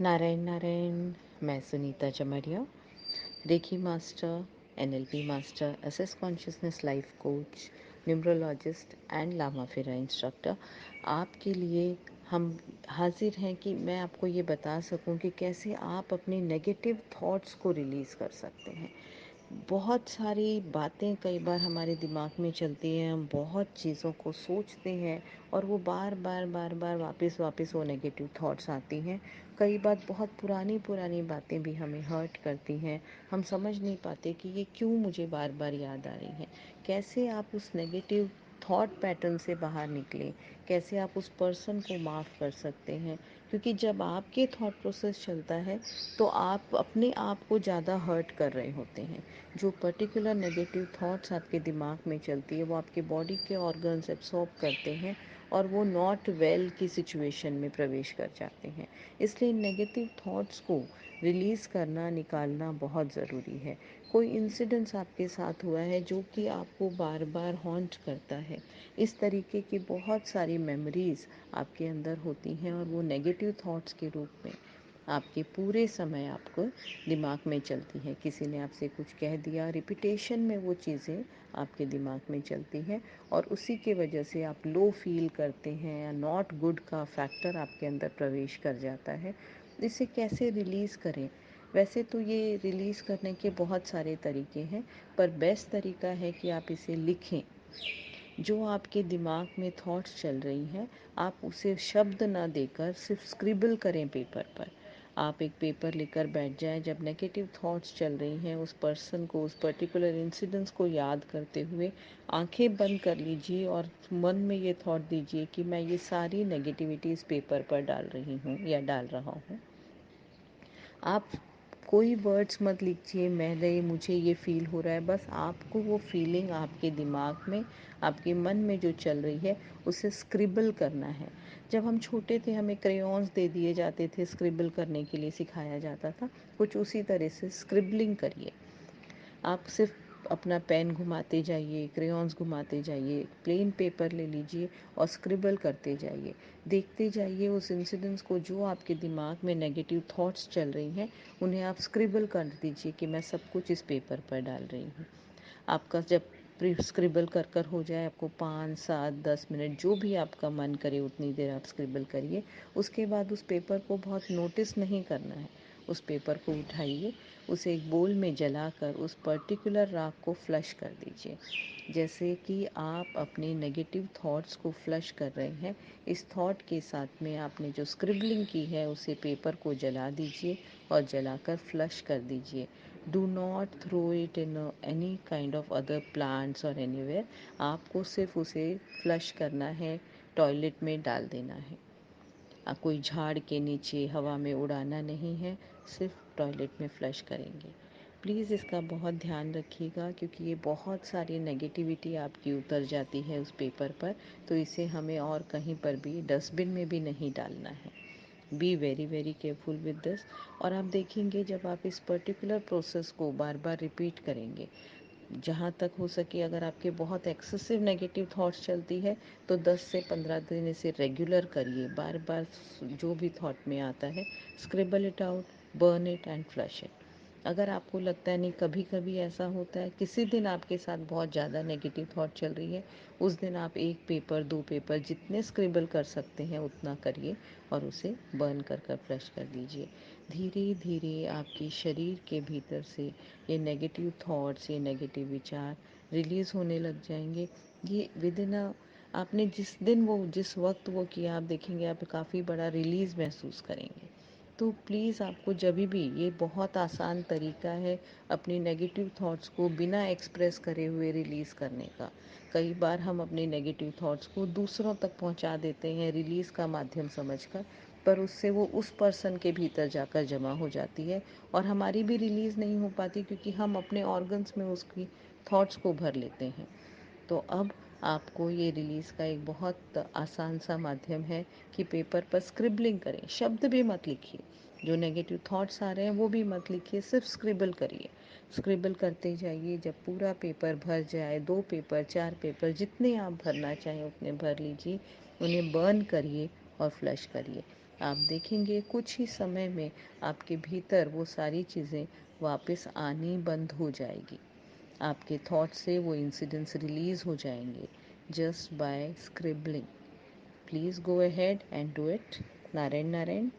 नारायण नारायण। मैं Sunita Chamaria, Reiki master, NLP master, access consciousness life coach, numerologist and Lama Fera instructor. आपके लिए हम हाजिर हैं कि मैं आपको ये बता सकूं कि कैसे आप अपने नेगेटिव थॉट्स को रिलीज़ कर सकते हैं। बहुत सारी बातें कई बार हमारे दिमाग में चलती हैं, हम बहुत चीज़ों को सोचते हैं और वो बार बार बार बार वापस वापस वो नेगेटिव थॉट्स आती हैं। कई बार बहुत पुरानी पुरानी बातें भी हमें हर्ट करती हैं। हम समझ नहीं पाते कि ये क्यों मुझे बार बार याद आ रही हैं। कैसे आप उस नेगेटिव थॉट पैटर्न से बाहर निकलें, कैसे आप उस पर्सन को माफ़ कर सकते हैं। क्योंकि जब आपके थॉट प्रोसेस चलता है तो आप अपने आप को ज़्यादा हर्ट कर रहे होते हैं। जो पर्टिकुलर नेगेटिव थॉट्स आपके दिमाग में चलती है वो आपके बॉडी के ऑर्गन्स एब्सॉर्ब करते हैं और वो नॉट वेल की सिचुएशन में प्रवेश कर जाते हैं। इसलिए नेगेटिव थॉट्स को रिलीज़ करना, निकालना बहुत ज़रूरी है। कोई इंसिडेंट्स आपके साथ हुआ है जो कि आपको बार बार हॉन्ट करता है, इस तरीके की बहुत सारी मेमोरीज़ आपके अंदर होती हैं और वो नेगेटिव थॉट्स के रूप में आपके पूरे समय आपको दिमाग में चलती है। किसी ने आपसे कुछ कह दिया, रिपीटेशन में वो चीज़ें आपके दिमाग में चलती हैं और उसी के वजह से आप लो फील करते हैं या नॉट गुड का फैक्टर आपके अंदर प्रवेश कर जाता है। इसे कैसे रिलीज़ करें? वैसे तो ये रिलीज़ करने के बहुत सारे तरीके हैं, पर बेस्ट तरीका है कि आप इसे लिखें। जो आपके दिमाग में थॉट्स चल रही हैं, आप उसे शब्द ना देकर सिर्फ स्क्रिबल करें पेपर पर। आप एक पेपर लेकर बैठ जाएं, जब नेगेटिव थॉट्स चल रही हैं उस पर्सन को, उस पर्टिकुलर इंसिडेंट्स को याद करते हुए आंखें बंद कर लीजिए और मन में ये थॉट दीजिए कि मैं ये सारी नेगेटिविटी इस पेपर पर डाल रही हूँ या डाल रहा हूँ। आप कोई वर्ड्स मत लिखिए, मैंने मुझे ये फ़ील हो रहा है। बस आपको वो फीलिंग आपके दिमाग में, आपके मन में जो चल रही है उसे स्क्रिबल करना है। जब हम छोटे थे हमें क्रेयॉन्स दे दिए जाते थे, स्क्रिबल करने के लिए सिखाया जाता था। कुछ उसी तरह से स्क्रिबलिंग करिए। आप सिर्फ अपना पेन घुमाते जाइए, क्रेयॉन्स घुमाते जाइए, प्लेन पेपर ले लीजिए और स्क्रिबल करते जाइए। देखते जाइए उस इंसिडेंट्स को, जो आपके दिमाग में नेगेटिव थॉट्स चल रही हैं उन्हें आप स्क्रिबल कर दीजिए कि मैं सब कुछ इस पेपर पर डाल रही हूँ। आपका जब स्क्रिबल कर कर हो जाए, आपको 5, 7, 10 मिनट जो भी आपका मन करे उतनी देर आप स्क्रिबल करिए। उसके बाद उस पेपर को बहुत नोटिस नहीं करना है। उस पेपर को उठाइए, उसे एक बोल में जलाकर उस पर्टिकुलर राख को फ्लश कर दीजिए। जैसे कि आप अपने नेगेटिव थॉट्स को फ्लश कर रहे हैं, इस थॉट के साथ में आपने जो स्क्रिबलिंग की है उसे पेपर को जला दीजिए और जलाकर फ्लश कर दीजिए। Do not throw it in any kind of other plants और एनीवेयर। आपको सिर्फ उसे फ्लश करना है, टॉयलेट में डाल देना है। कोई झाड़ के नीचे हवा में उड़ाना नहीं है, सिर्फ टॉयलेट में फ्लश करेंगे। प्लीज़ इसका बहुत ध्यान रखिएगा क्योंकि ये बहुत सारी नेगेटिविटी आपकी उतर जाती है उस पेपर पर, तो इसे हमें और कहीं पर भी डस्टबिन में भी नहीं डालना है। Be very very careful with this. और आप देखेंगे जब आप इस पर्टिकुलर प्रोसेस को बार बार रिपीट करेंगे, जहाँ तक हो सके अगर आपके बहुत एक्सेसिव नेगेटिव थॉट्स चलती है तो 10 से 15 दिन इसे रेगुलर करिए। बार बार जो भी थॉट में आता है scribble it out, burn it and flush it. अगर आपको लगता है नहीं, कभी कभी ऐसा होता है किसी दिन आपके साथ बहुत ज़्यादा नेगेटिव थॉट चल रही है, उस दिन आप 1 पेपर 2 पेपर जितने स्क्रिबल कर सकते हैं उतना करिए और उसे बर्न कर कर फ्लश कर दीजिए। धीरे धीरे आपके शरीर के भीतर से ये नेगेटिव थॉट्स, ये नेगेटिव विचार रिलीज़ होने लग जाएंगे। ये विद इन आपने जिस दिन वो जिस वक्त वो किया, आप देखेंगे आप काफ़ी बड़ा रिलीज़ महसूस करेंगे। तो प्लीज़ आपको जब भी, ये बहुत आसान तरीका है अपनी नेगेटिव थॉट्स को बिना एक्सप्रेस करे हुए रिलीज़ करने का। कई बार हम अपने नेगेटिव थॉट्स को दूसरों तक पहुंचा देते हैं रिलीज़ का माध्यम समझकर, पर उससे वो उस पर्सन के भीतर जाकर जमा हो जाती है और हमारी भी रिलीज़ नहीं हो पाती क्योंकि हम अपने ऑर्गन्स में उसकी थॉट्स को भर लेते हैं। तो अब आपको ये रिलीज़ का एक बहुत आसान सा माध्यम है कि पेपर पर स्क्रिबलिंग करें। शब्द भी मत लिखिए, जो नेगेटिव थॉट्स आ रहे हैं वो भी मत लिखिए, सिर्फ स्क्रिबल करिए। स्क्रिबल करते जाइए, जब पूरा पेपर भर जाए, 2 पेपर 4 पेपर जितने आप भरना चाहें उतने भर लीजिए, उन्हें बर्न करिए और फ्लश करिए। आप देखेंगे कुछ ही समय में आपके भीतर वो सारी चीज़ें वापस आनी बंद हो जाएगी। आपके थॉट से वो इंसिडेंट्स रिलीज़ हो जाएंगे just by scribbling. Please go ahead and do it. Narayan Narayan.